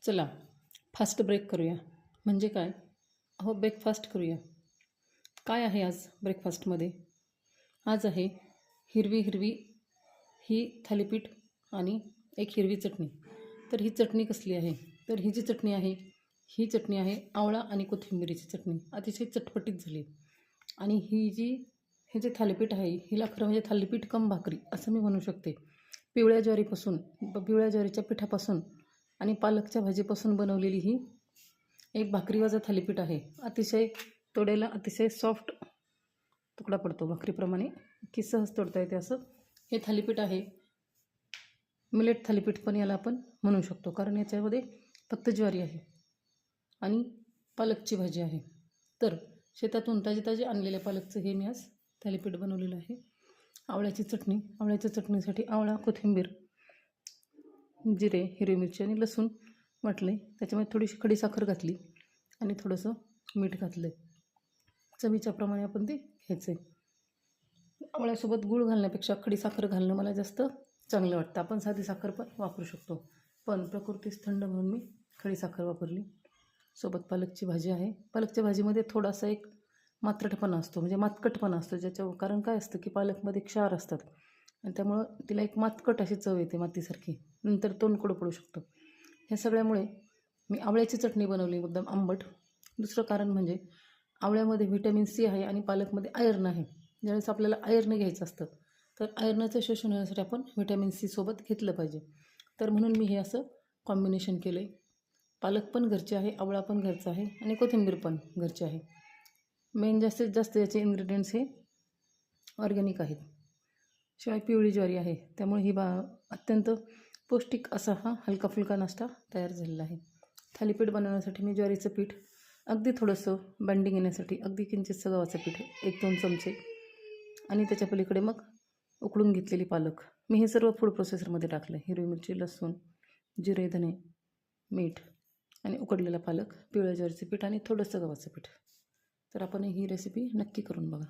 चला fast break करूया. म्हणजे काय? अहो ब्रेकफास्ट करूया. काय आहे आज ब्रेकफास्टमध्ये? आज आहे हिरवी हिरवी ही थालीपीठ आणि एक हिरवी चटणी. तर ही चटणी कसली आहे? तर ही जी चटणी आहे, ही चटणी आहे आवळा आणि कोथिंबिरीची चटणी. अतिशय चटपटीत झाली. आणि हे जे थालीपीठ आहे, हिला खरं म्हणजे थालीपीठ कम भाकरी असं मी म्हणू शकते. पिवळ्या ज्वारीच्या पिठापासून आणि पालकच्या भाजीपासून बनवलेली ही एक भाकरीवाजा थालीपीठ आहे. अतिशय तोडायला अतिशय सॉफ्ट तुकडा पडतो भाकरीप्रमाणे, की सहज तोडता येते असं हे थालीपीठ आहे. मिलेट थालीपीठ पण याला आपण म्हणू शकतो, कारण याच्यामध्ये फक्त ज्वारी आहे आणि पालकची भाजी आहे. तर शेतातून ताजे आणलेल्या पालकचं हे मी आज थालीपीठ बनवलेलं आहे. आवळ्याच्या चटणीसाठी आवळा, कोथिंबीर, जिरे, हिरवी मिरची आणि लसूण वाटले. त्याच्यामध्ये थोडीशी खडीसाखर घातली आणि थोडंसं मीठ घातलं. चवीच्या प्रमाणे आपण ते घ्यायचं आहे. आवळ्यासोबत गूळ घालण्यापेक्षा खडीसाखर घालणं मला जास्त चांगलं वाटतं. आपण साधी साखर पण वापरू शकतो, पण प्रकृतीस थंड म्हणून मी खडीसाखर वापरली. सोबत पालकची भाजी आहे. पालकच्या भाजीमध्ये थोडासा एक मात्रटपणा असतो, म्हणजे मातकटपणा असतो, कारण काय असतं की पालकमध्ये क्षार असतात आणि त्यामुळं तिला एक मातकट अशी चव येते मातीसारखी, नंतर तोंडकडं पडू शकतं. ह्या सगळ्यामुळे मी आवळ्याची चटणी बनवली, मुद्दाम आंबट. दुसरं कारण म्हणजे आवळ्यामध्ये व्हिटॅमिन सी आहे आणि पालकमध्ये आयर्न आहे. ज्यावेळेस आपल्याला आयर्न घ्यायचं असतं, तर आयर्नाचं शोषण होण्यासाठी आपण व्हिटॅमिन सी सोबत घेतलं पाहिजे. तर म्हणून मी हे असं कॉम्बिनेशन केलं आहे. पालक पण घरचे आहे, आवळा पण घरचा आहे आणि कोथिंबीर पण घरची आहे. मेन जास्तीत जास्त याचे इन्ग्रेडियंट्स हे ऑर्गॅनिक आहेत. शिवाय पिवळी ज्वारी आहे, त्यामुळे ही अत्यंत पौष्टिक असा हा हलका फुलका नाश्ता तयार झालेला आहे. थालीपीठ बनवण्यासाठी मी ज्वारीचं पीठ अगदी थोडंसं बाइंडिंग येण्यासाठी अगदी किंचितसं गव्हाचं पीठ 1-2 चमचे आणि त्याच्या पलीकडे मग उकळून घेतलेली पालक. मी हे सर्व फूड प्रोसेसरमध्ये टाकलं आहे. हिरवी मिरची, लसूण, जिरे, धने, मीठ आणि उकडलेला पालक, पिवळ्या ज्वारीचं पीठ आणि थोडंसं गव्हाचं पीठ. तर आपण ही रेसिपी नक्की करून बघा.